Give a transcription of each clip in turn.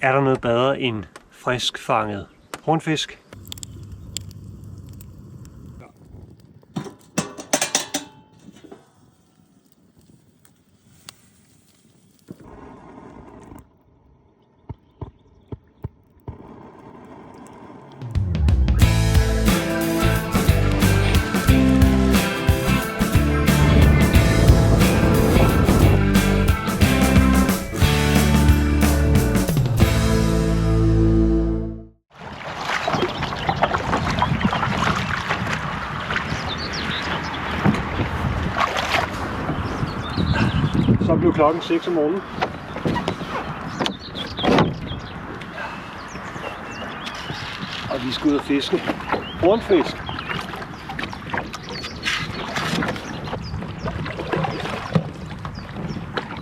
Er der noget bedre end frisk fanget hornfisk? Så blev klokken 6 om morgenen. Og vi skal ud og fiske hornfisk.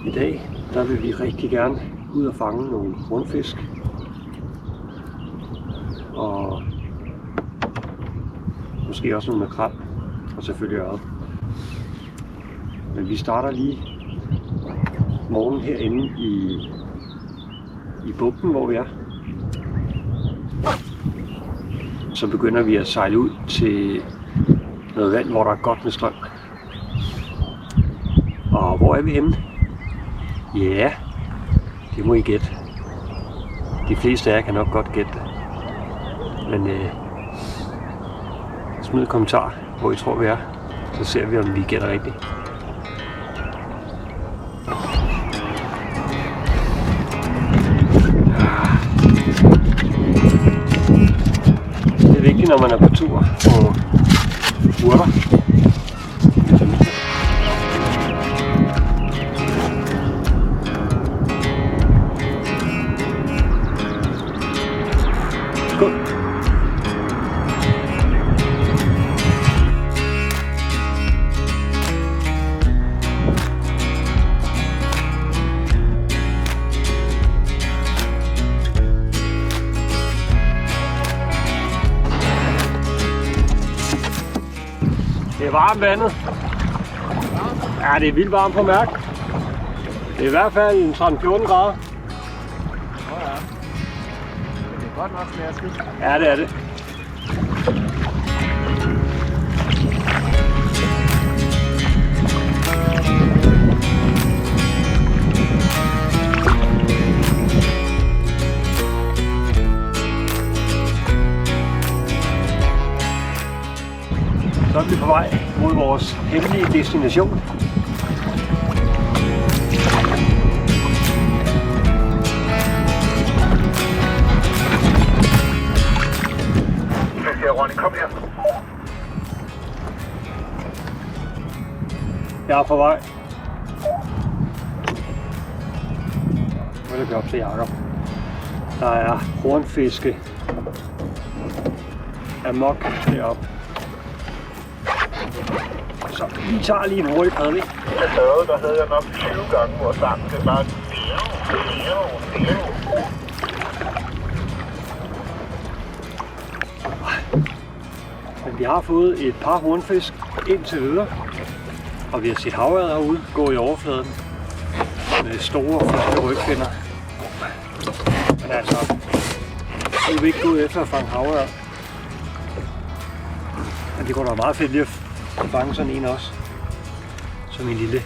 I dag der vil vi rigtig gerne ud og fange nogle hornfisk. Og måske også nogle makrel. Og selvfølgelig ørred. Men vi starter lige morgen herinde i bugten, hvor vi er. Så begynder vi at sejle ud til noget vand, hvor der er godt med strøm. Og hvor er vi henne? Ja, det må I gætte. De fleste af jer kan nok godt gætte det. Men smid en kommentar, hvor I tror vi er. Så ser vi, om vi gætter rigtigt. Det er vigtigt, når man er på tur på urter. Skål! Det er varmt vandet. Ja, det er vildt varmt på mærk. Det er i hvert fald en 13-14 grader. Ja. Det er godt nok smagsigt. Ja, det er det. Så er vi på vej mod vores hemmelige destination. Ronny, kom her. Jeg er på vej. Nu er det op til Jakob. Der er hornfiske amok deroppe. Så vi tager lige en hurtig padling. Der havde jeg nok 20 gange, hvor sangen det bare Men vi har fået et par hornfisk ind til øre, og vi har set havørred herude gå i overfladen med store flotte rygfinner. Men altså, nu er vi ikke gået efter at fange havørred. Men det går da meget fedt lige at fange sådan en også, som en lille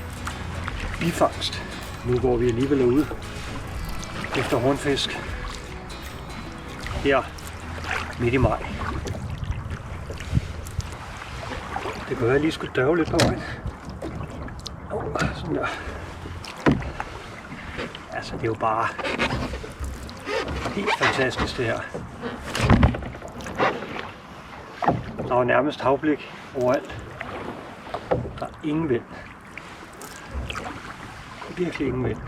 bifangst. Nu går vi alligevel ud efter hornfisk her midt i maj. Det kan være, at jeg lige skulle dørve lidt på vejen. Sådan der. Altså, det er jo bare helt fantastisk det her. Der var nærmest havblik overalt. Der er ingen vind. Virkelig ingen vind.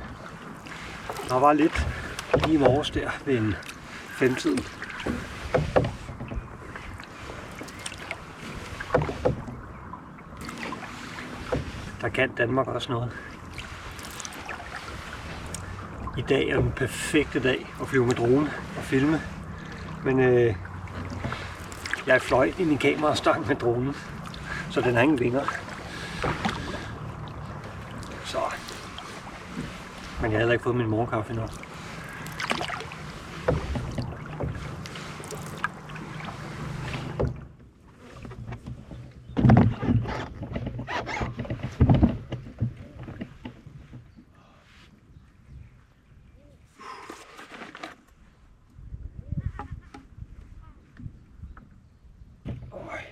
Der var lidt lige i morges der ved en 5-tiden. Der kan Danmark også noget. I dag er den perfekte dag at flyve med drone og filme. Men jeg fløj i min kamerastang med dronen, så den har ingen vinger. Så. Men jeg har heller ikke fået min morgenkaffe endnu.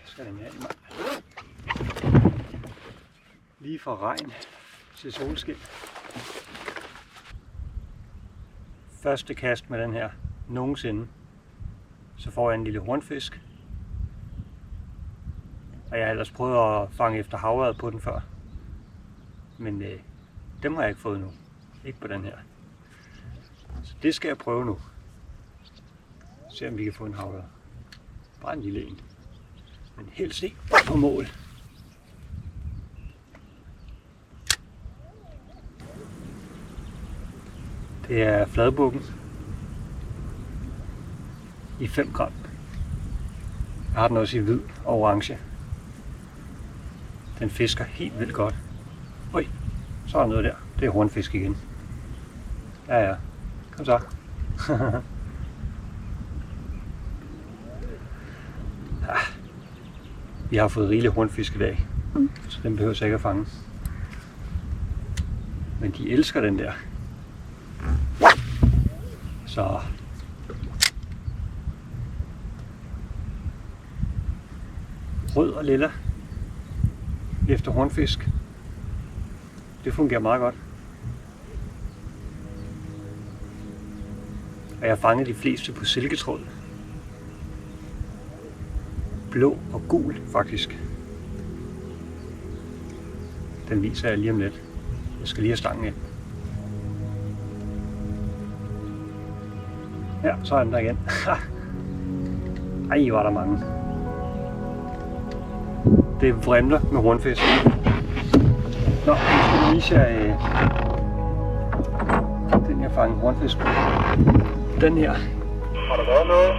skal den her i mig. Lige fra regn til solskin. Første kast med den her nogensinde. Så får jeg en lille hornfisk. Og jeg har ellers prøvet at fange efter havørred på den før. Men dem har jeg ikke fået nu. Ikke på den her. Så det skal jeg prøve nu. Se om vi kan få en havørred. Bare en lille en. Men helst ikke på mål. Det er fladbukken i 5 gram. Jeg har den også i hvid og orange. Den fisker helt vildt godt. Oj, så er der noget der. Det er hornfisk igen. Ja. Kom så. Ja. Vi har fået rigeligt hornfisk i dag, så den behøver jeg ikke at fange. Men de elsker den der. Så rød og lilla efter hornfisk. Det fungerer meget godt. Og jeg har fanget de fleste på silketråd. Blå og gul faktisk. Den viser jeg lige om lidt. Jeg skal lige have stangen ind. Ja, så er den der igen. Ej, var der mange. Det vrimler med hornfisk. Nå, nu skal jeg vise jer den jeg fangede hornfisk på. Den her. Har der været noget?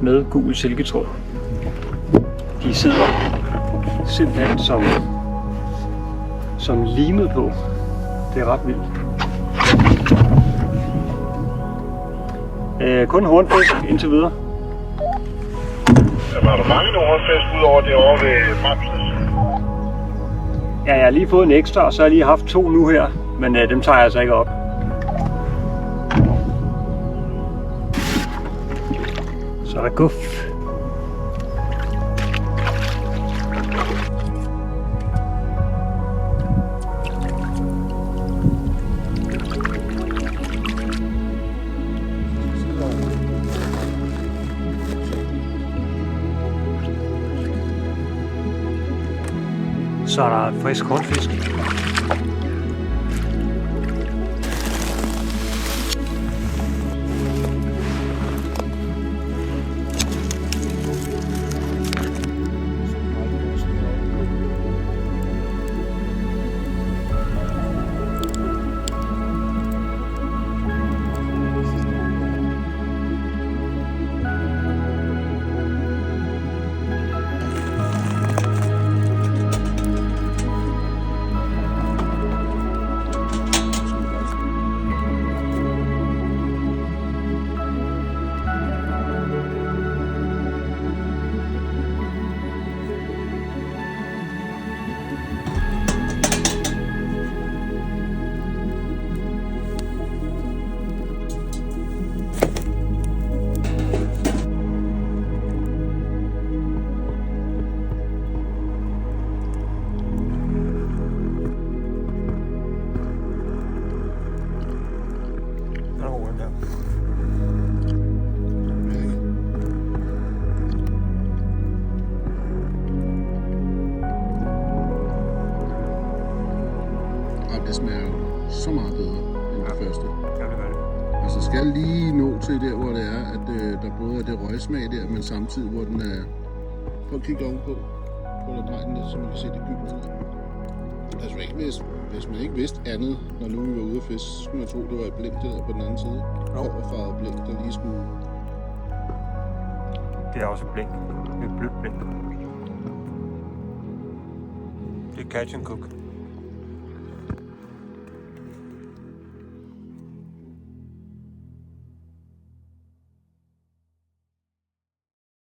Med gul silketråd. De sidder simpelthen som limet på. Det er ret vildt. Kun hornfisk indtil videre. Har du mange hornfisk ud over det over ved Fremsnes? Ja, jeg har lige fået en ekstra, og så har jeg lige haft 2 nu her. Men dem tager jeg altså ikke op. Så er der guf. Så er der frisk hornfisk. Det smager jo så meget bedre end det første. Ja, det gør det. Altså skal lige nå til der, hvor det er, at der både er det røgsmag der, men samtidig hvor den er... Prøv at kigge ovenpå. Prøv at dreje den lidt, så man kan se det gyldne ud. Altså ikke, hvis man ikke vidste andet, når nu vi var ude at fiske, så skulle man tro, det var et blink der på den anden side. Overfaret blink, der lige skulle... Det er også et blink. Et blødt blink. Det er catch and cook.